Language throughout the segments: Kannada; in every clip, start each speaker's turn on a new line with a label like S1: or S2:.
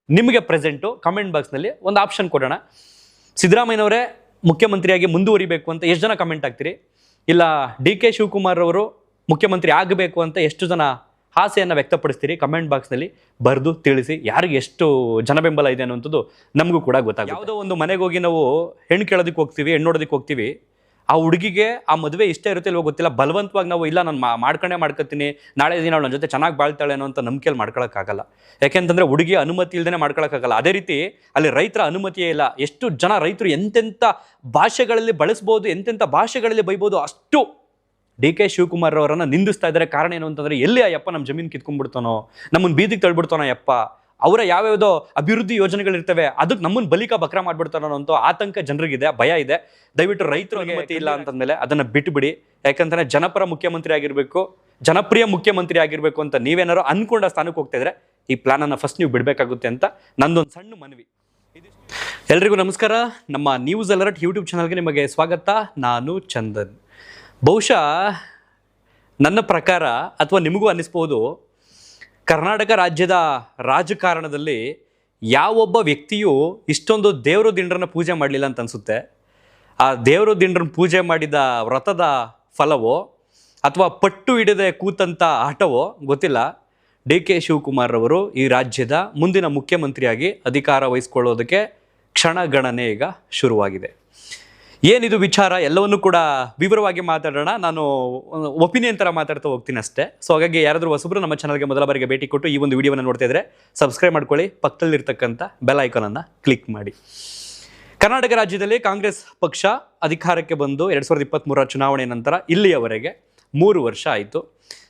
S1: ನಿಮಗೆ ಪ್ರೆಸೆಂಟು ಕಮೆಂಟ್ ಬಾಕ್ಸ್ನಲ್ಲಿ ಒಂದು ಆಪ್ಷನ್ ಕೊಡೋಣ. ಸಿದ್ದರಾಮಯ್ಯನವರೇ ಮುಖ್ಯಮಂತ್ರಿಯಾಗಿ ಮುಂದುವರಿಬೇಕು ಅಂತ ಎಷ್ಟು ಜನ ಕಮೆಂಟ್ ಆಗ್ತೀರಿ? ಇಲ್ಲ ಡಿ ಕೆ ಶಿವಕುಮಾರ್ ಅವರು ಮುಖ್ಯಮಂತ್ರಿ ಆಗಬೇಕು ಅಂತ ಎಷ್ಟು ಜನ ಆಸೆಯನ್ನು ವ್ಯಕ್ತಪಡಿಸ್ತೀರಿ? ಕಮೆಂಟ್ ಬಾಕ್ಸ್ನಲ್ಲಿ ಬರೆದು ತಿಳಿಸಿ. ಯಾರಿಗೆ ಎಷ್ಟು ಜನಬೆಂಬಲ ಇದೆ ಅನ್ನೋಂಥದ್ದು ನಮಗೂ ಕೂಡ ಗೊತ್ತಾಗುತ್ತೆ. ಯಾವುದೋ ಒಂದು ಮನೆಗೆ ಹೋಗಿ ನಾವು ಹೆಣ್ಣು ಕೇಳೋದಕ್ಕೆ ಹೋಗ್ತೀವಿ, ಹೆಣ್ಣು ನೋಡೋದಕ್ಕೆ ಹೋಗ್ತೀವಿ. ಆ ಹುಡುಗಿಗೆ ಆ ಮದುವೆ ಇಷ್ಟ ಇರುತ್ತೆ ಇಲ್ವೋ ಗೊತ್ತಿಲ್ಲ, ಬಲವಂತವಾಗಿ ನಾವು ಇಲ್ಲ ನಾನು ಮಾಡ್ಕೊತೀನಿ, ನಾಳೆ ದಿನ ಅವಳು ನನ್ನ ಜೊತೆ ಚೆನ್ನಾಗಿ ಬಾಳ್ತಾಳೆ ಅನ್ನೋ ಅಂತ ನಂಬಿಕೆಯಲ್ಲಿ ಮಾಡ್ಕೊಳಕ್ಕಾಗಲ್ಲ. ಯಾಕೆಂತಂದರೆ ಹುಡುಗಿ ಅನುಮತಿ ಇಲ್ಲದೇ ಮಾಡ್ಕೊಳಕ್ಕಾಗಲ್ಲ. ಅದೇ ರೀತಿ ಅಲ್ಲಿ ರೈತರ ಅನುಮತಿಯೇ ಇಲ್ಲ. ಎಷ್ಟು ಜನ ರೈತರು ಎಂತೆಂಥ ಭಾಷೆಗಳಲ್ಲಿ ಬಳಸ್ಬೋದು, ಎಂತೆಂಥ ಭಾಷೆಗಳಲ್ಲಿ ಬೈಬೋದು, ಅಷ್ಟು ಡಿ ಕೆ ಶಿವಕುಮಾರ್ ಅವರನ್ನು ನಿಂದಿಸ್ತಾ ಇದ್ದಾರೆ. ಕಾರಣ ಏನು ಅಂತಂದರೆ, ಎಲ್ಲಿ ಆ ಯಪ್ಪ ನಮ್ಮ ಜಮೀನು ಕಿತ್ಕೊಂಡ್ಬಿಡ್ತಾನೋ, ನಮ್ಮನ್ನು ಬೀದಿಗೆ ತಳ್ಬಿಡ್ತಾನೋ ಯಪ್ಪ, ಅವರ ಯಾವ್ಯಾವುದೋ ಅಭಿವೃದ್ಧಿ ಯೋಜನೆಗಳಿರ್ತವೆ ಅದಕ್ಕೆ ನಮ್ಮನ್ನು ಬಲಿಕ ಬಕ್ರ ಮಾಡ್ಬಿಡ್ತಾನೋ ಅಂತ ಆತಂಕ ಜನರಿಗಿದೆ, ಭಯ ಇದೆ. ದಯವಿಟ್ಟು ರೈತರು ಅನುಮತಿ ಇಲ್ಲ ಅಂತಂದಮೇಲೆ ಅದನ್ನು ಬಿಟ್ಟುಬಿಡಿ. ಯಾಕಂತಂದರೆ ಜನಪರ ಮುಖ್ಯಮಂತ್ರಿ ಆಗಿರಬೇಕು, ಜನಪ್ರಿಯ ಮುಖ್ಯಮಂತ್ರಿ ಆಗಿರಬೇಕು ಅಂತ ನೀವೇನಾರು ಅನ್ಕೊಂಡ ಸ್ಥಾನಕ್ಕೆ ಹೋಗ್ತಾ ಇದ್ರೆ ಈ ಪ್ಲಾನನ್ನು ಫಸ್ಟ್ ನೀವು ಬಿಡಬೇಕಾಗುತ್ತೆ ಅಂತ ನಂದೊಂದು ಸಣ್ಣ ಮನವಿ. ಎಲ್ರಿಗೂ ನಮಸ್ಕಾರ. ನಮ್ಮ ನ್ಯೂಸ್ ಅಲರ್ಟ್ ಯೂಟ್ಯೂಬ್ ಚಾನಲ್ಗೆ ನಿಮಗೆ ಸ್ವಾಗತ. ನಾನು ಚಂದನ್. ಬಹುಶಃ ನನ್ನ ಪ್ರಕಾರ ಅಥವಾ ನಿಮಗೂ ಅನ್ನಿಸ್ಬೋದು, ಕರ್ನಾಟಕ ರಾಜ್ಯದ ರಾಜಕಾರಣದಲ್ಲಿ ಯಾವೊಬ್ಬ ವ್ಯಕ್ತಿಯೂ ಇಷ್ಟೊಂದು ದೇವರು ದಿಂಡ್ರನ್ನ ಪೂಜೆ ಮಾಡಲಿಲ್ಲ ಅಂತ ಅನಿಸುತ್ತೆ. ಆ ದೇವರು ದಿಂಡ್ರನ್ನ ಪೂಜೆ ಮಾಡಿದ ವ್ರತದ ಫಲವೋ ಅಥವಾ ಪಟ್ಟು ಹಿಡದೆ ಕೂತಂಥ ಆಟವೋ ಗೊತ್ತಿಲ್ಲ, ಡಿ ಕೆ ಶಿವಕುಮಾರ್ ಅವರು ಈ ರಾಜ್ಯದ ಮುಂದಿನ ಮುಖ್ಯಮಂತ್ರಿಯಾಗಿ ಅಧಿಕಾರ ವಹಿಸ್ಕೊಳ್ಳೋದಕ್ಕೆ ಕ್ಷಣಗಣನೆ ಈಗ ಶುರುವಾಗಿದೆ. ಏನಿದು ವಿಚಾರ ಎಲ್ಲವನ್ನೂ ಕೂಡ ವಿವರವಾಗಿ ಮಾತಾಡೋಣ. ನಾನು ಒಪಿನಿಯನ್ ಥರ ಮಾತಾಡ್ತಾ ಹೋಗ್ತೀನಿ ಅಷ್ಟೇ. ಸೊ ಹಾಗಾಗಿ ಯಾರಾದರೂ ಹೊಸಬ್ರು ನಮ್ಮ ಚಾನಲ್ಗೆ ಮೊದಲ ಬಾರಿಗೆ ಭೇಟಿ ಕೊಟ್ಟು ಈ ಒಂದು ವಿಡಿಯೋವನ್ನು ನೋಡ್ತಾ ಇದ್ರೆ ಸಬ್ಸ್ಕ್ರೈಬ್ ಮಾಡ್ಕೊಳ್ಳಿ, ಪಕ್ಕದಲ್ಲಿರ್ತಕ್ಕಂಥ ಬೆಲ್ ಐಕಾನನ್ನು ಕ್ಲಿಕ್ ಮಾಡಿ. ಕರ್ನಾಟಕ ರಾಜ್ಯದಲ್ಲಿ ಕಾಂಗ್ರೆಸ್ ಪಕ್ಷ ಅಧಿಕಾರಕ್ಕೆ ಬಂದು 2023 ಚುನಾವಣೆ ನಂತರ ಇಲ್ಲಿಯವರೆಗೆ 3 ವರ್ಷ ಆಯಿತು.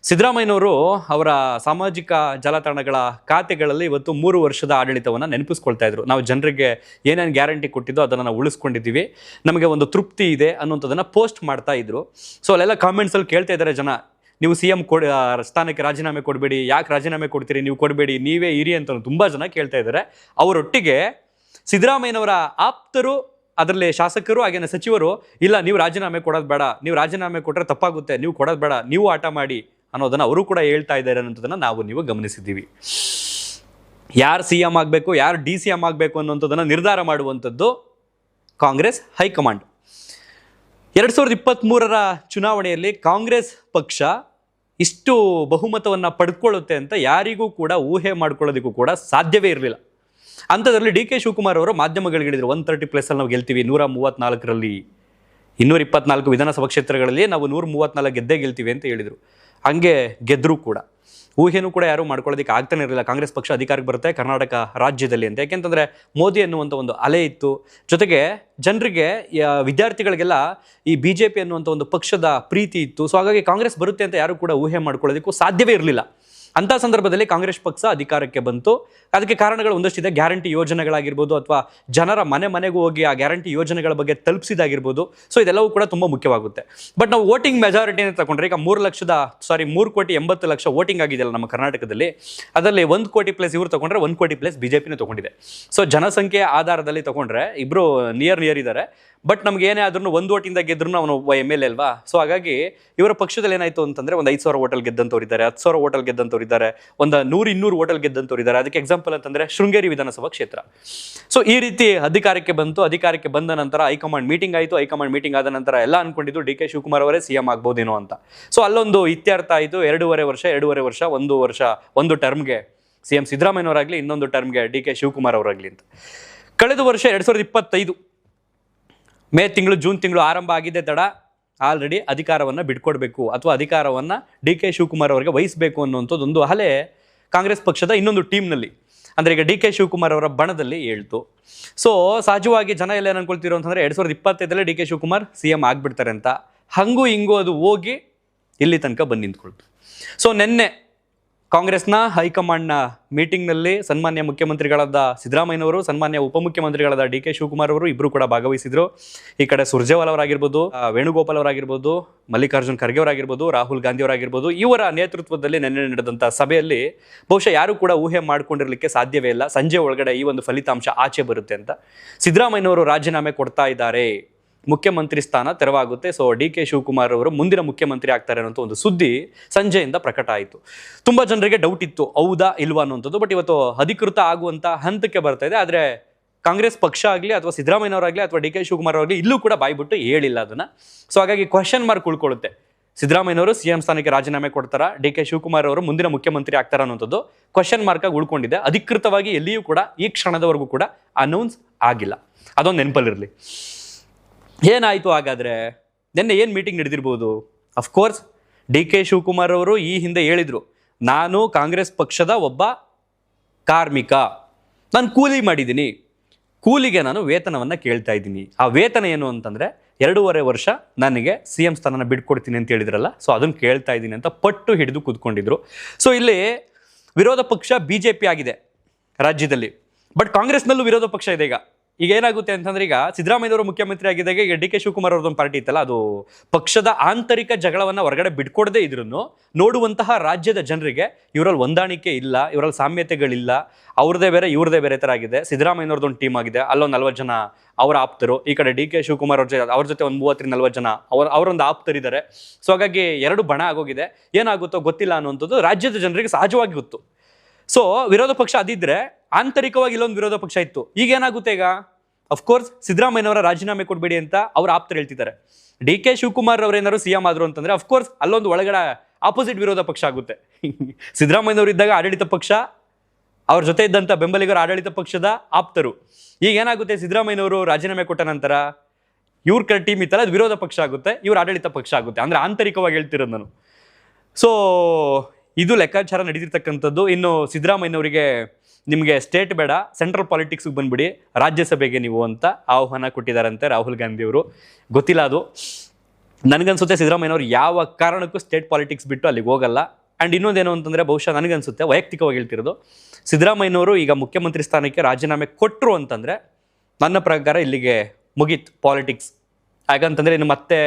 S1: ಸಿದ್ದರಾಮಯ್ಯನವರು ಅವರ ಸಾಮಾಜಿಕ ಜಾಲತಾಣಗಳ ಖಾತೆಗಳಲ್ಲಿ ಇವತ್ತು 3 ವರ್ಷದ ಆಡಳಿತವನ್ನು ನೆನಪಿಸ್ಕೊಳ್ತಾ ಇದ್ರು. ನಾವು ಜನರಿಗೆ ಏನೇನು ಗ್ಯಾರಂಟಿ ಕೊಟ್ಟಿದ್ದೋ ಅದನ್ನು ನಾವು ಉಳಿಸ್ಕೊಂಡಿದ್ದೀವಿ, ನಮಗೆ ಒಂದು ತೃಪ್ತಿ ಇದೆ ಅನ್ನೋಂಥದ್ದನ್ನು ಪೋಸ್ಟ್ ಮಾಡ್ತಾ ಇದ್ರು. ಸೊ ಅಲ್ಲೆಲ್ಲ ಕಾಮೆಂಟ್ಸಲ್ಲಿ ಕೇಳ್ತಾ ಇದ್ದಾರೆ ಜನ, ನೀವು CM ಸ್ಥಾನಕ್ಕೆ ರಾಜೀನಾಮೆ ಕೊಡಬೇಡಿ, ಯಾಕೆ ರಾಜೀನಾಮೆ ಕೊಡ್ತೀರಿ, ನೀವು ಕೊಡಬೇಡಿ, ನೀವೇ ಇರಿ ಅಂತ ತುಂಬ ಜನ ಕೇಳ್ತಾ ಇದ್ದಾರೆ. ಅವರೊಟ್ಟಿಗೆ ಸಿದ್ದರಾಮಯ್ಯನವರ ಆಪ್ತರು, ಅದರಲ್ಲಿ ಶಾಸಕರು ಹಾಗೇನೆ ಸಚಿವರು, ಇಲ್ಲ ನೀವು ರಾಜೀನಾಮೆ ಕೊಡೋದು ಬೇಡ, ನೀವು ರಾಜೀನಾಮೆ ಕೊಟ್ಟರೆ ತಪ್ಪಾಗುತ್ತೆ, ನೀವು ಕೊಡೋದು ಬೇಡ, ನೀವು ಆಟ ಮಾಡಿ ಅನ್ನೋದನ್ನು ಅವರು ಕೂಡ ಹೇಳ್ತಾ ಇದ್ದಾರೆ ಅನ್ನೋದನ್ನು ನೀವು ಗಮನಿಸಿದ್ದೀವಿ. ಯಾರು CM ಆಗಬೇಕು, ಯಾರು DCM ಆಗಬೇಕು ಅನ್ನೋಂಥದ್ದನ್ನು ನಿರ್ಧಾರ ಮಾಡುವಂಥದ್ದು ಕಾಂಗ್ರೆಸ್ ಹೈಕಮಾಂಡ್. 2023 ಚುನಾವಣೆಯಲ್ಲಿ ಕಾಂಗ್ರೆಸ್ ಪಕ್ಷ ಇಷ್ಟು ಬಹುಮತವನ್ನು ಪಡ್ಕೊಳ್ಳುತ್ತೆ ಅಂತ ಯಾರಿಗೂ ಕೂಡ ಊಹೆ ಮಾಡ್ಕೊಳ್ಳೋದಕ್ಕೂ ಕೂಡ ಸಾಧ್ಯವೇ ಇರಲಿಲ್ಲ. ಅಂಥದ್ರಲ್ಲಿ ಡಿ ಕೆ ಶಿವಕುಮಾರ್ ಅವರು ಮಾಧ್ಯಮಗಳಿಗೆ ಹೇಳಿದರು, 130+ ನಾವು ಗೆಲ್ತೀವಿ, 134ರಲ್ಲಿ 224 ವಿಧಾನಸಭಾ ಕ್ಷೇತ್ರಗಳಲ್ಲಿ ನಾವು 134 ಗೆದ್ದೇ ಗೆಲ್ತೀವಿ ಅಂತ ಹೇಳಿದರು. ಹಂಗೆ ಗೆದ್ದರೂ ಕೂಡ ಊಹೆನೂ ಕೂಡ ಯಾರೂ ಮಾಡ್ಕೊಳ್ಳೋದಕ್ಕೆ ಆಗ್ತಾನೆ ಇರಲಿಲ್ಲ ಕಾಂಗ್ರೆಸ್ ಪಕ್ಷ ಅಧಿಕಾರಕ್ಕೆ ಬರುತ್ತೆ ಕರ್ನಾಟಕ ರಾಜ್ಯದಲ್ಲಿ ಅಂತ. ಯಾಕೆಂತಂದರೆ ಮೋದಿ ಅನ್ನುವಂಥ ಒಂದು ಅಲೆ ಇತ್ತು, ಜೊತೆಗೆ ಜನರಿಗೆ ವಿದ್ಯಾರ್ಥಿಗಳಿಗೆಲ್ಲ ಈ BJP ಅನ್ನುವಂಥ ಒಂದು ಪಕ್ಷದ ಪ್ರೀತಿ ಇತ್ತು. ಸೊ ಹಾಗಾಗಿ ಕಾಂಗ್ರೆಸ್ ಬರುತ್ತೆ ಅಂತ ಯಾರೂ ಕೂಡ ಊಹೆ ಮಾಡ್ಕೊಳ್ಳೋದಕ್ಕೂ ಸಾಧ್ಯವೇ ಇರಲಿಲ್ಲ. ಅಂಥ ಸಂದರ್ಭದಲ್ಲಿ ಕಾಂಗ್ರೆಸ್ ಪಕ್ಷ ಅಧಿಕಾರಕ್ಕೆ ಬಂತು. ಅದಕ್ಕೆ ಕಾರಣಗಳು ಒಂದಷ್ಟಿದೆ. ಗ್ಯಾರಂಟಿ ಯೋಜನೆಗಳಾಗಿರ್ಬೋದು, ಅಥವಾ ಜನರ ಮನೆಗೂ ಹೋಗಿ ಆ ಗ್ಯಾರಂಟಿ ಯೋಜನೆಗಳ ಬಗ್ಗೆ ತಲುಪಿಸಿದಾಗಿರ್ಬೋದು. ಸೊ ಇದೆಲ್ಲವೂ ಕೂಡ ತುಂಬ ಮುಖ್ಯವಾಗುತ್ತೆ. ಬಟ್ ನಾವು ವೋಟಿಂಗ್ ಮೆಜಾರಿಟಿನ ತಗೊಂಡ್ರೆ ಈಗ 3,80,00,000 ವೋಟಿಂಗ್ ಆಗಿದೆಯಲ್ಲ ನಮ್ಮ ಕರ್ನಾಟಕದಲ್ಲಿ, ಅದರಲ್ಲಿ 1 ಕೋಟಿ ಪ್ಲಸ್ ಇವರು ತಗೊಂಡ್ರೆ 1 ಕೋಟಿ ಪ್ಲಸ್ BJPನೇ ತಗೊಂಡಿದೆ. ಸೊ ಜನಸಂಖ್ಯೆ ಆಧಾರದಲ್ಲಿ ತಗೊಂಡ್ರೆ ಇಬ್ಬರು ನಿಯರ್ ಇದ್ದಾರೆ. ಬಟ್ ನಮ್ಗೆ ಏನೇ ಆದ್ರೂ 1 ಓಟಿಂದ ಗೆದ್ರೂ ಅವನು MLA ಅಲ್ವಾ. ಸೊ ಹಾಗಾಗಿ ಇವರ ಪಕ್ಷದಲ್ಲಿ ಏನಾಯ್ತು ಅಂತಂದ್ರೆ, ಒಂದು 5,000 ಹೋಟೆಲ್ ಗೆದ್ದಂಥವ್ರು ಇದ್ದಾರೆ, 10,000 ಹೋಟೆಲ್ ಗೆದ್ದಂಥವ್ರು ಇದ್ದಾರೆ, ಒಂದು 100-200 ಹೋಟೆಲ್ ಗೆದ್ದಂಥವ್ರು ಇದ್ದಾರೆ. ಅದಕ್ಕೆ ಎಕ್ಸಾಂಪಲ್ ಅಂತಂದ್ರೆ ಶೃಂಗೇರಿ ವಿಧಾನಸಭಾ ಕ್ಷೇತ್ರ. ಸೊ ಈ ರೀತಿ ಅಧಿಕಾರಕ್ಕೆ ಬಂತು. ಅಧಿಕಾರಕ್ಕೆ ಬಂದ ನಂತರ ಹೈಕಮಾಂಡ್ ಮೀಟಿಂಗ್ ಆಯಿತು. ಹೈಕಮಾಂಡ್ ಮೀಟಿಂಗ್ ಆದ ನಂತರ ಎಲ್ಲ ಅನ್ಕೊಂಡಿದ್ದು ಡಿ ಕೆ ಶಿವಕುಮಾರ್ ಅವರೇ CM ಆಗ್ಬೋದೇನೋ ಅಂತ. ಸೊ ಅಲ್ಲೊಂದು ಇತ್ಯರ್ಥ ಆಯಿತು. 2.5 ವರ್ಷ 1 ವರ್ಷ, ಒಂದು ಟರ್ಮ್ಗೆ CM ಸಿದ್ದರಾಮಯ್ಯನವರಾಗಲಿ, ಇನ್ನೊಂದು ಟರ್ಮ್ಗೆ ಡಿ ಕೆ ಶಿವಕುಮಾರ್ ಅವರಾಗಲಿ ಅಂತ. ಕಳೆದ ವರ್ಷ 2025 ಮೇ ತಿಂಗಳು, ಜೂನ್ ತಿಂಗಳು ಆರಂಭ ಆಗಿದೆ ತಡ. ಆಲ್ರೆಡಿ ಅಧಿಕಾರವನ್ನು ಬಿಟ್ಕೊಡ್ಬೇಕು ಅಥವಾ ಅಧಿಕಾರವನ್ನು ಡಿ ಕೆ ಶಿವಕುಮಾರ್ ಅವರಿಗೆ ವಹಿಸಬೇಕು ಅನ್ನುವಂಥದ್ದೊಂದು ಅಲೆ ಕಾಂಗ್ರೆಸ್ ಪಕ್ಷದ ಇನ್ನೊಂದು ಟೀಮ್ನಲ್ಲಿ, ಅಂದರೆ ಈಗ ಡಿ ಕೆ ಶಿವಕುಮಾರ್ ಅವರ ಬಣದಲ್ಲಿ ಹೇಳ್ತು. ಸೊ ಸಹಜವಾಗಿ ಜನ ಎಲ್ಲ ಏನು ಅನ್ಕೊಳ್ತಿರೋ ಅಂತಂದರೆ 2025 ಡಿ ಕೆ ಶಿವಕುಮಾರ್ CM ಆಗಿಬಿಡ್ತಾರೆ ಅಂತ. ಹಂಗೂ ಹಿಂಗೂ ಅದು ಹೋಗಿ ಇಲ್ಲಿ ತನಕ ಬಂದು ನಿಂತ್ಕೊಳ್ತು. ಸೊ ನಿನ್ನೆ ಕಾಂಗ್ರೆಸ್ನ ಹೈಕಮಾಂಡ್ನ ಮೀಟಿಂಗ್ನಲ್ಲಿ ಸನ್ಮಾನ್ಯ ಮುಖ್ಯಮಂತ್ರಿಗಳಾದ ಸಿದ್ದರಾಮಯ್ಯನವರು, ಸನ್ಮಾನ್ಯ ಉಪಮುಖ್ಯಮಂತ್ರಿಗಳಾದ ಡಿ ಕೆ ಶಿವಕುಮಾರ್ ಅವರು ಇಬ್ಬರು ಕೂಡ ಭಾಗವಹಿಸಿದ್ರು. ಈ ಕಡೆ ಸುರ್ಜೇವಾಲಾ ಅವರಾಗಿರ್ಬೋದು, ವೇಣುಗೋಪಾಲ್ ಅವರಾಗಿರ್ಬೋದು, ಮಲ್ಲಿಕಾರ್ಜುನ್ ಖರ್ಗೆ ಅವರಾಗಿರ್ಬೋದು, ರಾಹುಲ್ ಗಾಂಧಿ ಅವರಾಗಿರ್ಬೋದು, ಇವರ ನೇತೃತ್ವದಲ್ಲಿ ನಿನ್ನೆ ನಡೆದಂಥ ಸಭೆಯಲ್ಲಿ ಬಹುಶಃ ಯಾರು ಕೂಡ ಊಹೆ ಮಾಡ್ಕೊಂಡಿರಲಿಕ್ಕೆ ಸಾಧ್ಯವೇ ಇಲ್ಲ ಸಂಜೆ ಒಳಗಡೆ ಈ ಒಂದು ಫಲಿತಾಂಶ ಆಚೆ ಬರುತ್ತೆ ಅಂತ. ಸಿದ್ದರಾಮಯ್ಯನವರು ರಾಜೀನಾಮೆ ಕೊಡ್ತಾ ಇದ್ದಾರೆ, ಮುಖ್ಯಮಂತ್ರಿ ಸ್ಥಾನ ತೆರವಾಗುತ್ತೆ. ಸೊ ಡಿ ಕೆ ಶಿವಕುಮಾರ್ ಅವರು ಮುಂದಿನ ಮುಖ್ಯಮಂತ್ರಿ ಆಗ್ತಾರೆ ಅನ್ನೋ ಒಂದು ಸುದ್ದಿ ಸಂಜೆಯಿಂದ ಪ್ರಕಟ ಆಯಿತು. ತುಂಬ ಜನರಿಗೆ ಡೌಟ್ ಇತ್ತು, ಹೌದಾ ಇಲ್ವಾ ಅನ್ನೋಂಥದ್ದು. ಬಟ್ ಇವತ್ತು ಅಧಿಕೃತ ಆಗುವಂಥ ಹಂತಕ್ಕೆ ಬರ್ತಾ ಇದೆ. ಆದರೆ ಕಾಂಗ್ರೆಸ್ ಪಕ್ಷ ಆಗಲಿ ಅಥವಾ ಸಿದ್ದರಾಮಯ್ಯನವರಾಗಲಿ ಅಥವಾ ಡಿ ಕೆ ಶಿವಕುಮಾರ್ ಆಗಲಿ ಇಲ್ಲೂ ಕೂಡ ಬಾಯ್ಬಿಟ್ಟು ಹೇಳಿಲ್ಲ ಅದನ್ನು. ಸೊ ಹಾಗಾಗಿ ಕ್ವಶನ್ ಮಾರ್ಕ್ ಉಳ್ಕೊಳ್ಳುತ್ತೆ. ಸಿದ್ದರಾಮಯ್ಯನವರು CM ಸ್ಥಾನಕ್ಕೆ ರಾಜೀನಾಮೆ ಕೊಡ್ತಾರಾ, ಡಿ ಕೆ ಶಿವಕುಮಾರ್ ಅವರು ಮುಂದಿನ ಮುಖ್ಯಮಂತ್ರಿ ಆಗ್ತಾರ ಅನ್ನೋಂಥದ್ದು ಕ್ವಶನ್ ಮಾರ್ಕ್ ಆಗಿ ಉಳ್ಕೊಂಡಿದೆ. ಅಧಿಕೃತವಾಗಿ ಎಲ್ಲಿಯೂ ಕೂಡ ಈ ಕ್ಷಣದವರೆಗೂ ಕೂಡ ಅನೌನ್ಸ್ ಆಗಿಲ್ಲ. ಅದೊಂದು ನೆನಪಲ್ಲಿರಲಿ. ಏನಾಯಿತು ಹಾಗಾದರೆ? ನಿನ್ನೆ ಏನು ಮೀಟಿಂಗ್ ನಡೆದಿರ್ಬೋದು? ಅಫ್ಕೋರ್ಸ್ ಡಿ ಕೆ ಶಿವಕುಮಾರ್ ಅವರು ಈ ಹಿಂದೆ ಹೇಳಿದರು, ನಾನು ಕಾಂಗ್ರೆಸ್ ಪಕ್ಷದ ಒಬ್ಬ ಕಾರ್ಮಿಕ, ನಾನು ಕೂಲಿ ಮಾಡಿದ್ದೀನಿ, ಕೂಲಿಗೆ ನಾನು ವೇತನವನ್ನು ಕೇಳ್ತಾ ಇದ್ದೀನಿ. ಆ ವೇತನ ಏನು ಅಂತಂದರೆ 2.5 ವರ್ಷ ನನಗೆ CM ಸ್ಥಾನನ ಬಿಟ್ಕೊಡ್ತೀನಿ ಅಂತ ಹೇಳಿದ್ರಲ್ಲ, ಸೊ ಅದನ್ನು ಕೇಳ್ತಾ ಇದ್ದೀನಿ ಅಂತ ಪಟ್ಟು ಹಿಡಿದು ಕೂತ್ಕೊಂಡಿದ್ರು. ಸೊ ಇಲ್ಲಿ ವಿರೋಧ ಪಕ್ಷ BJP ಆಗಿದೆ ರಾಜ್ಯದಲ್ಲಿ, ಬಟ್ ಕಾಂಗ್ರೆಸ್ನಲ್ಲೂ ವಿರೋಧ ಪಕ್ಷ ಇದೆ. ಈಗ ಏನಾಗುತ್ತೆ ಅಂತಂದ್ರೆ, ಈಗ ಸಿದ್ದರಾಮಯ್ಯವರು ಮುಖ್ಯಮಂತ್ರಿ ಆಗಿದ್ದಾಗ ಈಗ ಡಿ ಕೆ ಶಿವಕುಮಾರ್ ಅವ್ರದ್ದೊಂದು ಪಾರ್ಟಿ ಇತ್ತಲ್ಲ, ಅದು ಪಕ್ಷದ ಆಂತರಿಕ ಜಗಳವನ್ನು ಹೊರಗಡೆ ಬಿಟ್ಕೊಡದೇ ಇದ್ರೂ ನೋಡುವಂತಹ ರಾಜ್ಯದ ಜನರಿಗೆ ಇವರಲ್ಲಿ ಹೊಂದಾಣಿಕೆ ಇಲ್ಲ, ಇವರಲ್ಲಿ ಸಾಮ್ಯತೆಗಳಿಲ್ಲ, ಅವ್ರದೇ ಬೇರೆ ಇವ್ರದೇ ಬೇರೆ ಥರ ಆಗಿದೆ. ಸಿದ್ದರಾಮಯ್ಯವ್ರದ್ದೊಂದು ಟೀಮ್ ಆಗಿದೆ, ಅಲ್ಲೊಂದು 40 ಜನ ಅವರ ಆಪ್ತರು, ಈ ಕಡೆ ಡಿ ಕೆ ಶಿವಕುಮಾರ್ ಅವ್ರ ಜೊತೆ ಒಂದು 30-40 ಜನ ಅವರೊಂದು ಆಪ್ತರಿದ್ದಾರೆ. ಸೊ ಹಾಗಾಗಿ ಎರಡು ಬಣ ಆಗೋಗಿದೆ. ಏನಾಗುತ್ತೋ ಗೊತ್ತಿಲ್ಲ ಅನ್ನುವಂಥದ್ದು ರಾಜ್ಯದ ಜನರಿಗೆ ಸಹಜವಾಗಿ ಗೊತ್ತು. ಸೊ ವಿರೋಧ ಪಕ್ಷ ಅದಿದ್ರೆ ಆಂತರಿಕವಾಗಿ ಇಲ್ಲೊಂದು ವಿರೋಧ ಪಕ್ಷ ಇತ್ತು. ಈಗ ಏನಾಗುತ್ತೆ? ಈಗ ಅಫ್ಕೋರ್ಸ್ ಸಿದ್ದರಾಮಯ್ಯನವರ ರಾಜೀನಾಮೆ ಕೊಡಬೇಡಿ ಅಂತ ಅವ್ರ ಆಪ್ತರು ಹೇಳ್ತಿದ್ದಾರೆ. ಡಿ ಕೆ ಶಿವಕುಮಾರ್ ಅವ್ರೇನಾದ್ರು CM ಆದ್ರು ಅಂತಂದ್ರೆ ಅಫ್ಕೋರ್ಸ್ ಅಲ್ಲೊಂದು ಒಳಗಡೆ ಆಪೋಸಿಟ್ ವಿರೋಧ ಪಕ್ಷ ಆಗುತ್ತೆ. ಸಿದ್ದರಾಮಯ್ಯನವರು ಇದ್ದಾಗ ಆಡಳಿತ ಪಕ್ಷ, ಅವ್ರ ಜೊತೆ ಇದ್ದಂಥ ಬೆಂಬಲಿಗರ ಆಡಳಿತ ಪಕ್ಷದ ಆಪ್ತರು. ಈಗ ಏನಾಗುತ್ತೆ? ಸಿದ್ದರಾಮಯ್ಯನವರು ರಾಜೀನಾಮೆ ಕೊಟ್ಟ ನಂತರ ಇವ್ರ ಟೀಮ್ ಇತ್ತಲ್ಲ, ಅದು ವಿರೋಧ ಪಕ್ಷ ಆಗುತ್ತೆ, ಇವ್ರ ಆಡಳಿತ ಪಕ್ಷ ಆಗುತ್ತೆ. ಅಂದ್ರೆ ಆಂತರಿಕವಾಗಿ ಹೇಳ್ತಿರೋದು ನಾನು. ಸೊ ಇದು ಲೆಕ್ಕಾಚಾರ ನಡೀತಿರ್ತಕ್ಕಂಥದ್ದು. ಇನ್ನು ಸಿದ್ದರಾಮಯ್ಯನವರಿಗೆ ನಿಮಗೆ ಸ್ಟೇಟ್ ಬೇಡ, ಸೆಂಟ್ರಲ್ ಪಾಲಿಟಿಕ್ಸ್ಗೆ ಬಂದ್ಬಿಡಿ, ರಾಜ್ಯಸಭೆಗೆ ನೀವು ಅಂತ ಆಹ್ವಾನ ಕೊಟ್ಟಿದ್ದಾರಂತೆ ರಾಹುಲ್ ಗಾಂಧಿ ಅವರು. ಗೊತ್ತಿಲ್ಲ ಅದು. ನನಗನ್ಸುತ್ತೆ ಸಿದ್ದರಾಮಯ್ಯನವರು ಯಾವ ಕಾರಣಕ್ಕೂ ಸ್ಟೇಟ್ ಪಾಲಿಟಿಕ್ಸ್ ಬಿಟ್ಟು ಅಲ್ಲಿಗೆ ಹೋಗಲ್ಲ. ಆ್ಯಂಡ್ ಇನ್ನೊಂದೇನು ಅಂತಂದರೆ, ಬಹುಶಃ ನನಗನ್ಸುತ್ತೆ, ವೈಯಕ್ತಿಕವಾಗಿ ಹೇಳ್ತಿರೋದು, ಸಿದ್ದರಾಮಯ್ಯನವರು ಈಗ ಮುಖ್ಯಮಂತ್ರಿ ಸ್ಥಾನಕ್ಕೆ ರಾಜೀನಾಮೆ ಕೊಟ್ಟರು ಅಂತಂದರೆ ನನ್ನ ಪ್ರಕಾರ ಇಲ್ಲಿಗೆ ಮುಗೀತು ಪಾಲಿಟಿಕ್ಸ್. ಯಾಕಂತಂದರೆ ಇನ್ನು ಮತ್ತೆ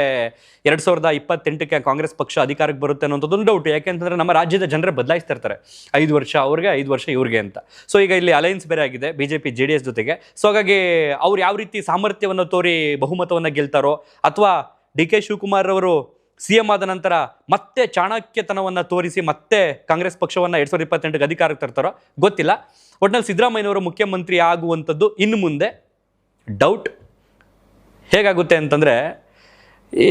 S1: 2028ಕ್ಕೆ ಕಾಂಗ್ರೆಸ್ ಪಕ್ಷ ಅಧಿಕಾರಕ್ಕೆ ಬರುತ್ತೆ ಅನ್ನೋಂಥದ್ದೊಂದು ಡೌಟ್. ಯಾಕೆಂತಂದರೆ ನಮ್ಮ ರಾಜ್ಯದ ಜನರೇ ಬದಲಾಯಿಸ್ತಾ ಇರ್ತಾರೆ, 5 ವರ್ಷ ಅವ್ರಿಗೆ, 5 ವರ್ಷ ಇವ್ರಿಗೆ ಅಂತ. ಸೊ ಈಗ ಇಲ್ಲಿ ಅಲಯನ್ಸ್ ಬೇರೆ ಆಗಿದೆ BJP JDS ಜೊತೆಗೆ. ಸೊ ಹಾಗಾಗಿ ಅವ್ರು ಯಾವ ರೀತಿ ಸಾಮರ್ಥ್ಯವನ್ನು ತೋರಿ ಬಹುಮತವನ್ನು ಗೆಲ್ತಾರೋ, ಅಥವಾ ಡಿ ಕೆ ಶಿವಕುಮಾರ್ ಅವರು CM ಆದ ನಂತರ ಮತ್ತೆ ಚಾಣಕ್ಯತನವನ್ನು ತೋರಿಸಿ ಮತ್ತೆ ಕಾಂಗ್ರೆಸ್ ಪಕ್ಷವನ್ನು 2028ಕ್ಕೆ ಅಧಿಕಾರಕ್ಕೆ ತರ್ತಾರೋ ಗೊತ್ತಿಲ್ಲ. ಒಟ್ಟಿನಲ್ಲಿ ಸಿದ್ದರಾಮಯ್ಯನವರು ಮುಖ್ಯಮಂತ್ರಿ ಆಗುವಂಥದ್ದು ಇನ್ನು ಮುಂದೆ ಡೌಟ್. ಹೇಗಾಗುತ್ತೆ ಅಂತಂದರೆ,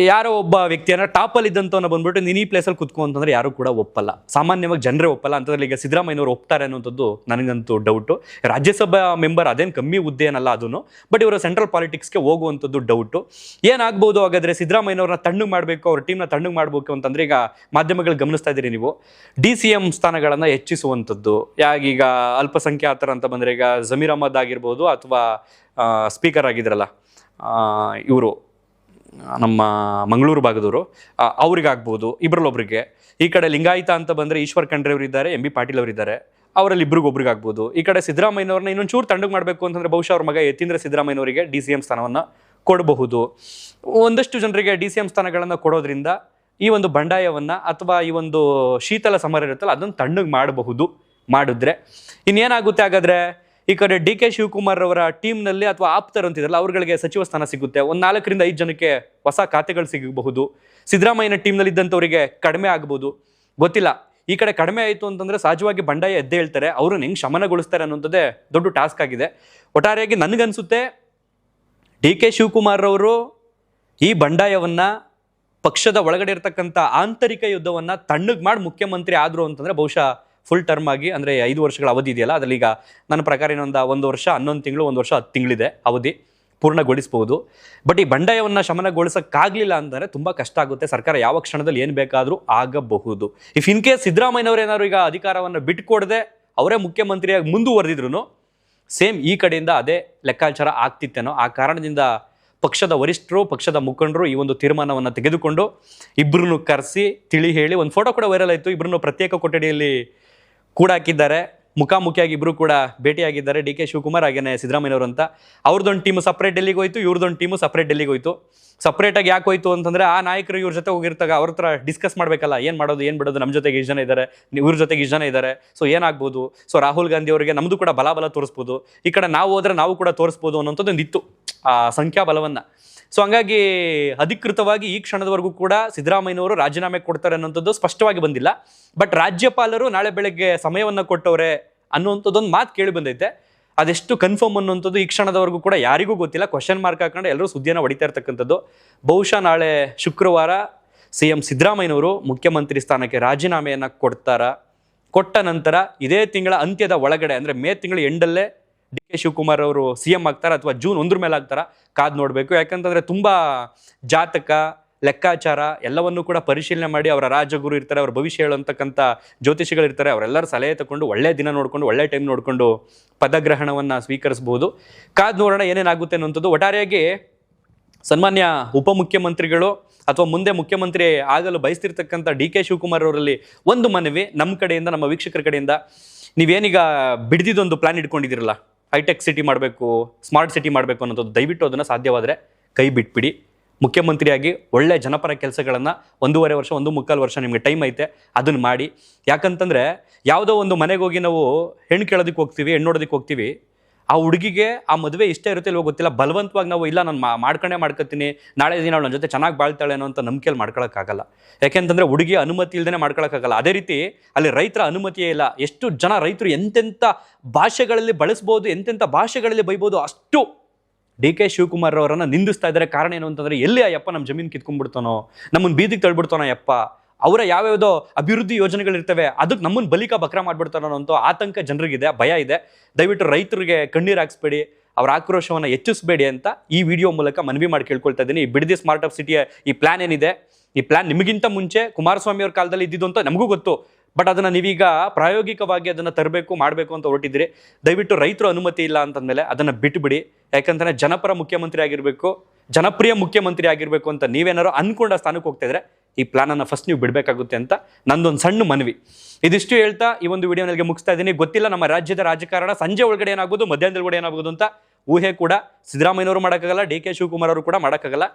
S1: ಯಾರೋ ಒಬ್ಬ ವ್ಯಕ್ತಿಯನ್ನು ಟಾಪಲ್ಲಿ ಇದ್ದಂಥವನ್ನ ಬಂದ್ಬಿಟ್ಟು ನೀನು ಈ ಪ್ಲೇಸಲ್ಲಿ ಕುತ್ಕೊ ಅಂತಂದರೆ ಯಾರು ಕೂಡ ಒಪ್ಪಲ್ಲ, ಸಾಮಾನ್ಯವಾಗಿ ಜನರೇ ಒಪ್ಪಲ್ಲ. ಅಂತಂದ್ರೆ ಈಗ ಸಿದ್ದರಾಮಯ್ಯನವರು ಒಪ್ತಾರೆ ಅನ್ನೋಂಥದ್ದು ನನಗಂತೂ ಡೌಟು. ರಾಜ್ಯಸಭಾ ಮೆಂಬರ್ ಅದೇನು ಕಮ್ಮಿ ಹುದ್ದೆ ಏನಲ್ಲ ಅದನ್ನು, ಬಟ್ ಇವರು ಸೆಂಟ್ರಲ್ ಪಾಲಿಟಿಕ್ಸ್ಗೆ ಹೋಗುವಂಥದ್ದು ಡೌಟು. ಏನಾಗ್ಬೋದು ಹಾಗಾದರೆ? ಸಿದ್ದರಾಮಯ್ಯನವ್ರನ್ನ ತಣ್ಣಗೆ ಮಾಡಬೇಕು, ಅವ್ರ ಟೀಮ್ನ ತಣ್ಣಗೆ ಮಾಡಬೇಕು ಅಂತಂದರೆ, ಈಗ ಮಾಧ್ಯಮಗಳು ಗಮನಿಸ್ತಾ ಇದ್ದೀರಿ ನೀವು, CM ಸ್ಥಾನಗಳನ್ನು ಹೆಚ್ಚಿಸುವಂಥದ್ದು. ಈಗ ಅಲ್ಪಸಂಖ್ಯಾತರ ಅಂತ ಬಂದರೆ, ಈಗ ಜಮೀರ್ ಅಹಮದ್ ಆಗಿರ್ಬೋದು, ಅಥವಾ ಸ್ಪೀಕರ್ ಆಗಿದ್ರಲ್ಲ ಇವರು ನಮ್ಮ ಮಂಗಳೂರು ಭಾಗದವರು, ಅವ್ರಿಗಾಗ್ಬೋದು, ಇಬ್ಬರಲ್ಲೊಬ್ರಿಗೆ. ಈ ಕಡೆ ಲಿಂಗಾಯತ ಅಂತ ಬಂದರೆ ಈಶ್ವರ್ ಖಂಡ್ರೆ ಅವರಿದ್ದಾರೆ, MB ಪಾಟೀಲ್ ಅವರಿದ್ದಾರೆ, ಅವರಲ್ಲಿ ಇಬ್ಬರಿಗೊಬ್ರಿಗಾಗ್ಬೋದು. ಈ ಕಡೆ ಸಿದ್ದರಾಮಯ್ಯನವ್ರನ್ನ ಇನ್ನೊಂದು ಚೂರು ತಣ್ಣಗೆ ಮಾಡಬೇಕು ಅಂತಂದರೆ ಬಹುಶಃ ಅವ್ರ ಮಗ ಯತೀಂದ್ರ ಸಿದ್ದರಾಮಯ್ಯನವರಿಗೆ CM ಸ್ಥಾನವನ್ನು ಕೊಡಬಹುದು. ಒಂದಷ್ಟು ಜನರಿಗೆ CM ಸ್ಥಾನಗಳನ್ನು ಕೊಡೋದ್ರಿಂದ ಈ ಒಂದು ಬಂಡಾಯವನ್ನು ಅಥವಾ ಈ ಒಂದು ಶೀತಲ ಸಮರ ಇರುತ್ತಲ್ಲ ಅದನ್ನು ತಣ್ಣಗೆ ಮಾಡಬಹುದು. ಮಾಡಿದ್ರೆ ಇನ್ನೇನಾಗುತ್ತೆ ಹಾಗಾದರೆ? ಈ ಕಡೆ ಡಿ ಕೆ ಶಿವಕುಮಾರ್ ಅವರ ಟೀಮ್ನಲ್ಲಿ ಅಥವಾ ಆಪ್ತರು ಅಂತಿದ್ರಲ್ಲ, ಅವ್ರಿಗೆ ಸಚಿವ ಸ್ಥಾನ ಸಿಗುತ್ತೆ. ಒಂದು 4ರಿಂದ 5 ಜನಕ್ಕೆ ಹೊಸ ಖಾತೆಗಳು ಸಿಗಬಹುದು. ಸಿದ್ದರಾಮಯ್ಯನ ಟೀಮ್ನಲ್ಲಿ ಇದ್ದಂಥವರಿಗೆ ಕಡಿಮೆ ಆಗ್ಬೋದು, ಗೊತ್ತಿಲ್ಲ. ಈ ಕಡೆ ಕಡಿಮೆ ಆಯಿತು ಅಂತಂದರೆ ಸಹಜವಾಗಿ ಬಂಡಾಯ ಎದ್ದೇ ಹೇಳ್ತಾರೆ. ಅವ್ರನ್ನ ಹೆಂಗೆ ಶಮನಗೊಳಿಸ್ತಾರೆ ಅನ್ನೋಂಥದ್ದೇ ದೊಡ್ಡ ಟಾಸ್ಕ್ ಆಗಿದೆ. ಒಟ್ಟಾರೆಯಾಗಿ ನನಗನ್ಸುತ್ತೆ ಡಿ ಕೆ ಶಿವಕುಮಾರ್ ಅವರು ಈ ಬಂಡಾಯವನ್ನು, ಪಕ್ಷದ ಒಳಗಡೆ ಇರತಕ್ಕಂಥ ಆಂತರಿಕ ಯುದ್ಧವನ್ನು ತಣ್ಣಗೆ ಮಾಡಿ ಮುಖ್ಯಮಂತ್ರಿ ಆದರು ಅಂತಂದರೆ ಬಹುಶಃ ಫುಲ್ ಟರ್ಮ್ ಆಗಿ, ಅಂದರೆ 5 ವರ್ಷಗಳ ಅವಧಿ ಇದೆಯಲ್ಲ, ಅದರಲ್ಲಿ ಈಗ ನನ್ನ ಪ್ರಕಾರ ಇನ್ನೊಂದು 1 ವರ್ಷ 11 ತಿಂಗಳು, 1 ವರ್ಷ 10 ತಿಂಗಳಿದೆ ಅವಧಿ, ಪೂರ್ಣಗೊಳಿಸ್ಬೋದು. ಬಟ್ ಈ ಬಂಡಾಯವನ್ನು ಶಮನಗೊಳಿಸೋಕ್ಕಾಗಲಿಲ್ಲ ಅಂತಂದರೆ ತುಂಬ ಕಷ್ಟ ಆಗುತ್ತೆ. ಸರ್ಕಾರ ಯಾವ ಕ್ಷಣದಲ್ಲಿ ಏನು ಬೇಕಾದರೂ ಆಗಬಹುದು. ಇಫ್ ಇನ್ ಕೇಸ್ ಸಿದ್ದರಾಮಯ್ಯನವರು ಏನಾದ್ರು ಈಗ ಅಧಿಕಾರವನ್ನು ಬಿಟ್ಟುಕೊಡದೆ ಅವರೇ ಮುಖ್ಯಮಂತ್ರಿಯಾಗಿ ಮುಂದುವರೆದಿದ್ರು ಸೇಮ್ ಈ ಕಡೆಯಿಂದ ಅದೇ ಲೆಕ್ಕಾಚಾರ ಆಗ್ತಿತ್ತೇನೋ. ಆ ಕಾರಣದಿಂದ ಪಕ್ಷದ ವರಿಷ್ಠರು, ಪಕ್ಷದ ಮುಖಂಡರು ಈ ಒಂದು ತೀರ್ಮಾನವನ್ನು ತೆಗೆದುಕೊಂಡು ಇಬ್ಬರನ್ನು ಕರೆಸಿ ತಿಳಿ ಹೇಳಿ, ಒಂದು ಫೋಟೋ ಕೂಡ ವೈರಲ್ ಆಯಿತು, ಇಬ್ಬರನ್ನು ಪ್ರತ್ಯೇಕ ಕೊಠಡಿಯಲ್ಲಿ ಕೂಡ ಹಾಕಿದ್ದಾರೆ, ಮುಖಾಮುಖಿಯಾಗಿ ಇಬ್ಬರು ಕೂಡ ಭೇಟಿಯಾಗಿದ್ದಾರೆ, ಡಿ ಕೆ ಶಿವಕುಮಾರ್ ಹಾಗೇನೆ ಸಿದ್ದರಾಮಯ್ಯನವರು ಅಂತ. ಅವ್ರದ್ದೊಂದು ಟೀಮು ಸಪ್ರೇಟ್ ಡೆಲ್ಲಿಗೆ ಹೋಯ್ತು, ಇವ್ರದ್ದೊಂದು ಟೀಮು ಸಪ್ರೇಟ್ ಡೆಲ್ಲಿಗೆ ಹೋಯ್ತು. ಸಪ್ರೇಟಾಗಿ ಯಾಕೆ ಹೋಯ್ತು ಅಂತಂದರೆ, ಆ ನಾಯಕರು ಇವ್ರ ಜೊತೆ ಹೋಗಿರ್ತಾಗ ಅವ್ರ ಹತ್ರ ಡಿಸ್ಕಸ್ ಮಾಡಬೇಕಲ್ಲ, ಏನು ಮಾಡೋದು ಏನು ಬಿಡೋದು, ನಮ್ಮ ಜೊತೆಗೆ ಇಷ್ಟು ಜನ ಇದ್ದಾರೆ, ಇವ್ರ ಜೊತೆಗೆ ಇಷ್ಟು ಜನ ಇದ್ದಾರೆ, ಸೊ ಏನಾಗ್ಬೋದು, ಸೊ ರಾಹುಲ್ ಗಾಂಧಿ ಅವರಿಗೆ ನಮ್ಮದು ಕೂಡ ಬಲ ತೋರಿಸ್ಬೋದು, ಈ ಕಡೆ ನಾವು ಹೋದರೆ ನಾವು ಕೂಡ ತೋರಿಸ್ಬೋದು ಅನ್ನೋಂಥದ್ದು ಒಂದು ಇತ್ತು. ಆ ಸಂಖ್ಯಾಬಲವನ್ನು. ಸೊ ಹಂಗಾಗಿ ಅಧಿಕೃತವಾಗಿ ಈ ಕ್ಷಣದವರೆಗೂ ಕೂಡ ಸಿದ್ದರಾಮಯ್ಯನವರು ರಾಜೀನಾಮೆ ಕೊಡ್ತಾರೆ ಅನ್ನೋಂಥದ್ದು ಸ್ಪಷ್ಟವಾಗಿ ಬಂದಿಲ್ಲ. ಬಟ್ ರಾಜ್ಯಪಾಲರು ನಾಳೆ ಬೆಳಗ್ಗೆ ಸಮಯವನ್ನು ಕೊಟ್ಟವ್ರೆ ಅನ್ನುವಂಥದ್ದೊಂದು ಮಾತು ಕೇಳಿ ಬಂದೈತೆ. ಅದೆಷ್ಟು ಕನ್ಫರ್ಮ್ ಅನ್ನುವಂಥದ್ದು ಈ ಕ್ಷಣದವರೆಗೂ ಕೂಡ ಯಾರಿಗೂ ಗೊತ್ತಿಲ್ಲ. ಕ್ವಶನ್ ಮಾರ್ಕ್ ಹಾಕೊಂಡು ಎಲ್ಲರೂ ಸುದ್ದಿಯನ್ನು ಹೊಡಿತಾ ಇರ್ತಕ್ಕಂಥದ್ದು. ಬಹುಶಃ ನಾಳೆ ಶುಕ್ರವಾರ CM ಸಿದ್ದರಾಮಯ್ಯನವರು ಮುಖ್ಯಮಂತ್ರಿ ಸ್ಥಾನಕ್ಕೆ ರಾಜೀನಾಮೆಯನ್ನು ಕೊಟ್ಟ ನಂತರ ಇದೇ ತಿಂಗಳ ಅಂತ್ಯದ ಒಳಗಡೆ, ಅಂದರೆ ಮೇ ತಿಂಗಳ ಎಂಡಲ್ಲೇ DK ಶಿವಕುಮಾರ್ ಅವರು CM ಆಗ್ತಾರ ಅಥವಾ ಜೂನ್ 1 ಮೇಲೆ ಆಗ್ತಾರ, ಕಾದು ನೋಡಬೇಕು. ಯಾಕಂತಂದ್ರೆ ತುಂಬಾ ಜಾತಕ ಲೆಕ್ಕಾಚಾರ ಎಲ್ಲವನ್ನೂ ಕೂಡ ಪರಿಶೀಲನೆ ಮಾಡಿ, ಅವರ ರಾಜಗುರು ಇರ್ತಾರೆ, ಅವರ ಭವಿಷ್ಯ ಹೇಳುವಂತಕ್ಕಂಥ ಜ್ಯೋತಿಷಿಗಳಿರ್ತಾರೆ, ಅವರೆಲ್ಲರ ಸಲಹೆ ತಗೊಂಡು ಒಳ್ಳೆ ದಿನ ನೋಡಿಕೊಂಡು ಒಳ್ಳೆ ಟೈಮ್ ನೋಡಿಕೊಂಡು ಪದಗ್ರಹಣವನ್ನು ಸ್ವೀಕರಿಸಬಹುದು. ಕಾದು ನೋಡೋಣ ಏನೇನಾಗುತ್ತೆ ಅನ್ನುವಂಥದ್ದು. ಒಟ್ಟಾರೆಯಾಗಿ ಸನ್ಮಾನ್ಯ ಉಪಮುಖ್ಯಮಂತ್ರಿಗಳು ಅಥವಾ ಮುಂದೆ ಮುಖ್ಯಮಂತ್ರಿ ಆಗಲು ಬಯಸ್ತಿರ್ತಕ್ಕಂಥ DK ಶಿವಕುಮಾರ್ ಅವರಲ್ಲಿ ಒಂದು ಮನವಿ ನಮ್ಮ ಕಡೆಯಿಂದ, ನಮ್ಮ ವೀಕ್ಷಕರ ಕಡೆಯಿಂದ, ನೀವೇನೀಗ ಬಿಡ್ದಿದ್ದೊಂದು ಪ್ಲಾನ್ ಇಟ್ಕೊಂಡಿದ್ದೀರಲ್ಲ, ಹೈಟೆಕ್ ಸಿಟಿ ಮಾಡಬೇಕು, ಸ್ಮಾರ್ಟ್ ಸಿಟಿ ಮಾಡಬೇಕು ಅನ್ನೋದು, ದಯವಿಟ್ಟು ಅದನ್ನು ಸಾಧ್ಯವಾದರೆ ಕೈ ಬಿಟ್ಬಿಡಿ. ಮುಖ್ಯಮಂತ್ರಿಯಾಗಿ ಒಳ್ಳೆ ಜನಪರ ಕೆಲಸಗಳನ್ನು 1.5 ವರ್ಷ 1.25 ವರ್ಷ ನಿಮಗೆ ಟೈಮ್ ಐತೆ, ಅದನ್ನು ಮಾಡಿ. ಯಾಕಂತಂದರೆ ಯಾವುದೋ ಒಂದು ಮನೆಗೆ ಹೋಗಿ ನಾವು ಹೆಣ್ಣು ಕೇಳೋದಕ್ಕೆ ಹೋಗ್ತೀವಿ, ಹೆಣ್ಣು ನೋಡೋದಕ್ಕೆ ಹೋಗ್ತೀವಿ, ಆ ಹುಡುಗಿಗೆ ಆ ಮದುವೆ ಇಷ್ಟ ಇರುತ್ತೆ ಇಲ್ವೋ ಗೊತ್ತಿಲ್ಲ, ಬಲವಂತವಾಗಿ ನಾವು ಇಲ್ಲ ನಾನು ಮಾಡ್ಕೊತೀನಿ, ನಾಳೆ ದಿನ ನನ್ನ ಜೊತೆ ಚೆನ್ನಾಗಿ ಬಾಳ್ತಾಳೆ ಅನ್ನೋ ಅಂತ ನಂಬಿಕೆಯಲ್ಲಿ ಮಾಡ್ಕೊಳಕ್ಕಾಗಲ್ಲ. ಯಾಕೆಂತಂದರೆ ಹುಡುಗಿಯ ಅನುಮತಿ ಇಲ್ಲದೇ ಮಾಡ್ಕೊಳಕ್ಕಾಗಲ್ಲ. ಅದೇ ರೀತಿ ಅಲ್ಲಿ ರೈತರ ಅನುಮತಿಯೇ ಇಲ್ಲ. ಎಷ್ಟು ಜನ ರೈತರು ಎಂತೆಂಥ ಭಾಷೆಗಳಲ್ಲಿ ಬಳಸ್ಬೋದು, ಎಂತೆಂಥ ಭಾಷೆಗಳಲ್ಲಿ ಬೈಬೋದು, ಅಷ್ಟು DK ಶಿವಕುಮಾರ್ ಅವರನ್ನು ನಿಂದಿಸ್ತಾ ಇದ್ದಾರೆ. ಕಾರಣ ಏನು ಅಂತಂದರೆ, ಎಲ್ಲಿ ಆ ಯಪ್ಪ ನಮ್ಮ ಜಮೀನು ಕಿತ್ಕೊಂಡ್ಬಿಡ್ತಾನೋ, ನಮ್ಮನ್ನು ಬೀದಿಗೆ ತಳ್ಬಿಡ್ತಾನೋ ಯಪ್ಪ, ಅವರ ಯಾವ್ಯಾವುದೋ ಅಭಿವೃದ್ಧಿ ಯೋಜನೆಗಳಿರ್ತವೆ ಅದಕ್ಕೆ ನಮ್ಮನ್ನು ಬಲಿಕ ಬಕ್ರ ಮಾಡ್ಬಿಡ್ತಾರೋ ಅಂತ ಆತಂಕ ಜನರಿಗಿದೆ, ಭಯ ಇದೆ. ದಯವಿಟ್ಟು ರೈತರಿಗೆ ಕಣ್ಣೀರು ಹಾಕ್ಸ್ಬೇಡಿ, ಅವರ ಆಕ್ರೋಶವನ್ನು ಹೆಚ್ಚಿಸಬೇಡಿ ಅಂತ ಈ ವಿಡಿಯೋ ಮೂಲಕ ಮನವಿ ಮಾಡಿ ಕೇಳ್ಕೊಳ್ತಾ ಇದ್ದೀನಿ. ಈ ಬಿಡದಿ ಸ್ಮಾರ್ಟ್ ಅಪ್ ಸಿಟಿಯ ಈ ಪ್ಲಾನ್ ಏನಿದೆ, ಈ ಪ್ಲಾನ್ ನಿಮಗಿಂತ ಮುಂಚೆ ಕುಮಾರಸ್ವಾಮಿ ಅವ್ರ ಕಾಲದಲ್ಲಿ ಇದ್ದಿದ್ದು ಅಂತ ನಮಗೂ ಗೊತ್ತು. ಬಟ್ ಅದನ್ನು ನೀವೀಗ ಪ್ರಾಯೋಗಿಕವಾಗಿ ಅದನ್ನು ತರಬೇಕು, ಮಾಡಬೇಕು ಅಂತ ಹೊರಟಿದ್ರಿ. ದಯವಿಟ್ಟು ರೈತರು ಅನುಮತಿ ಇಲ್ಲ ಅಂತಂದಮೇಲೆ ಅದನ್ನು ಬಿಟ್ಟುಬಿಡಿ. ಯಾಕಂತಂದರೆ ಜನಪರ ಮುಖ್ಯಮಂತ್ರಿ ಆಗಿರಬೇಕು, ಜನಪ್ರಿಯ ಮುಖ್ಯಮಂತ್ರಿ ಆಗಿರಬೇಕು ಅಂತ ನೀವೇನಾರು ಅಂದ್ಕೊಂಡ ಸ್ಥಾನಕ್ಕೆ ಹೋಗ್ತಾ ಇದ್ರೆ ಈ ಪ್ಲಾನನ್ನು ಫಸ್ಟ್ ನೀವು ಬಿಡಬೇಕಾಗುತ್ತೆ ಅಂತ ನಂದೊಂದು ಸಣ್ಣ ಮನವಿ. ಇದಿಷ್ಟು ಹೇಳ್ತಾ ಈ ಒಂದು ವಿಡಿಯೋ ನನಗೆ ಮುಗಿಸ್ತಾ ಇದ್ದೀನಿ. ಗೊತ್ತಿಲ್ಲ ನಮ್ಮ ರಾಜ್ಯದ ರಾಜಕಾರಣ ಸಂಜೆ ಒಳಗಡೆ ಏನಾಗೋದು, ಮಧ್ಯಾಹ್ನದ ಒಳಗಡೆ ಏನಾಗೋದು ಅಂತ ಊಹೆ ಕೂಡ ಸಿದ್ದರಾಮಯ್ಯನವರು ಮಾಡೋಕ್ಕಾಗಲ್ಲ, DK ಶಿವಕುಮಾರ್ ಅವರು ಕೂಡ ಮಾಡೋಕ್ಕಾಗಲ್ಲ.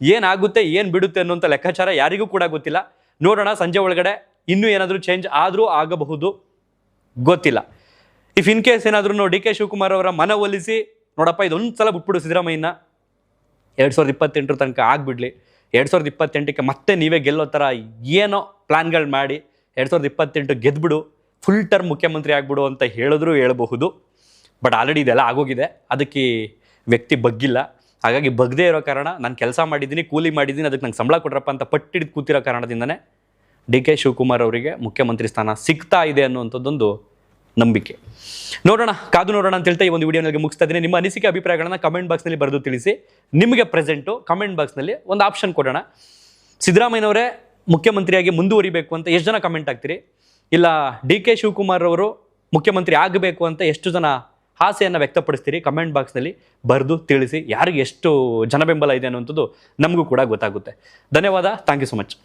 S1: ಏನಾಗುತ್ತೆ ಏನು ಬಿಡುತ್ತೆ ಅನ್ನೋಂಥ ಲೆಕ್ಕಾಚಾರ ಯಾರಿಗೂ ಕೂಡ ಗೊತ್ತಿಲ್ಲ. ನೋಡೋಣ ಸಂಜೆ ಒಳಗಡೆ ಇನ್ನೂ ಏನಾದರೂ ಚೇಂಜ್ ಆದರೂ ಆಗಬಹುದು, ಗೊತ್ತಿಲ್ಲ. ಇಫ್ ಇನ್ ಕೇಸ್ ಏನಾದ್ರೂ DK ಶಿವಕುಮಾರ್ ಅವರ ಮನವೊಲಿಸಿ, ನೋಡಪ್ಪ ಇದೊಂದು ಸಲ ಬಿಟ್ಬಿಡು ಸಿದ್ದರಾಮಯ್ಯನ, 2028 ತನಕ ಆಗ್ಬಿಡ್ಲಿ, 2028ಕ್ಕೆ ಮತ್ತೆ ನೀವೇ ಗೆಲ್ಲೋ ಥರ ಏನೋ ಪ್ಲಾನ್ಗಳು ಮಾಡಿ 2028 ಗೆದ್ಬಿಡು, ಫುಲ್ ಟರ್ಮ್ ಮುಖ್ಯಮಂತ್ರಿ ಆಗ್ಬಿಡು ಅಂತ ಹೇಳಿದ್ರು ಹೇಳಬಹುದು. ಬಟ್ ಆಲ್ರೆಡಿ ಇದೆಲ್ಲ ಆಗೋಗಿದೆ. ಅದಕ್ಕೆ ವ್ಯಕ್ತಿ ಬಗ್ಗಿಲ್ಲ. ಹಾಗಾಗಿ ಬಗ್ದೇ ಇರೋ ಕಾರಣ ನಾನು ಕೆಲಸ ಮಾಡಿದ್ದೀನಿ, ಕೂಲಿ ಮಾಡಿದ್ದೀನಿ, ಅದಕ್ಕೆ ನಂಗೆ ಸಂಬಳ ಕೊಡ್ರಪ್ಪ ಅಂತ ಪಟ್ಟಿಡಿದು ಕೂತಿರೋ ಕಾರಣದಿಂದನೇ DK ಶಿವಕುಮಾರ್ ಅವರಿಗೆ ಮುಖ್ಯಮಂತ್ರಿ ಸ್ಥಾನ ಸಿಗ್ತಾ ಇದೆ ಅನ್ನುವಂಥದ್ದೊಂದು ನಂಬಿಕೆ. ನೋಡೋಣ, ಕಾದು ನೋಡೋಣ ಅಂತ ಹೇಳ್ತಾ ಈ ಒಂದು ವಿಡಿಯೋ ನನಗೆ ಮುಗಿಸ್ತಾ ಇದ್ದೀನಿ. ನಿಮ್ಮ ಅನಿಸಿಕೆ ಅಭಿಪ್ರಾಯಗಳನ್ನು ಕಮೆಂಟ್ ಬಾಕ್ಸ್ನಲ್ಲಿ ಬರೆದು ತಿಳಿಸಿ. ನಿಮಗೆ ಪ್ರೆಸೆಂಟು ಕಮೆಂಟ್ ಬಾಕ್ಸ್ನಲ್ಲಿ ಒಂದು ಆಪ್ಷನ್ ಕೊಡೋಣ. ಸಿದ್ದರಾಮಯ್ಯನವರೇ ಮುಖ್ಯಮಂತ್ರಿಯಾಗಿ ಮುಂದುವರಿಬೇಕು ಅಂತ ಎಷ್ಟು ಜನ ಕಮೆಂಟ್ ಆಗ್ತೀರಿ? ಇಲ್ಲ DK ಶಿವಕುಮಾರ್ ಅವರು ಮುಖ್ಯಮಂತ್ರಿ ಆಗಬೇಕು ಅಂತ ಎಷ್ಟು ಜನ ಆಸೆಯನ್ನು ವ್ಯಕ್ತಪಡಿಸ್ತೀರಿ? ಕಮೆಂಟ್ ಬಾಕ್ಸ್ನಲ್ಲಿ ಬರೆದು ತಿಳಿಸಿ. ಯಾರಿಗೆ ಎಷ್ಟು ಜನಬೆಂಬಲ ಇದೆ ಅನ್ನುವಂಥದ್ದು ನಮಗೂ ಕೂಡ ಗೊತ್ತಾಗುತ್ತೆ. ಧನ್ಯವಾದ. Thank you so much.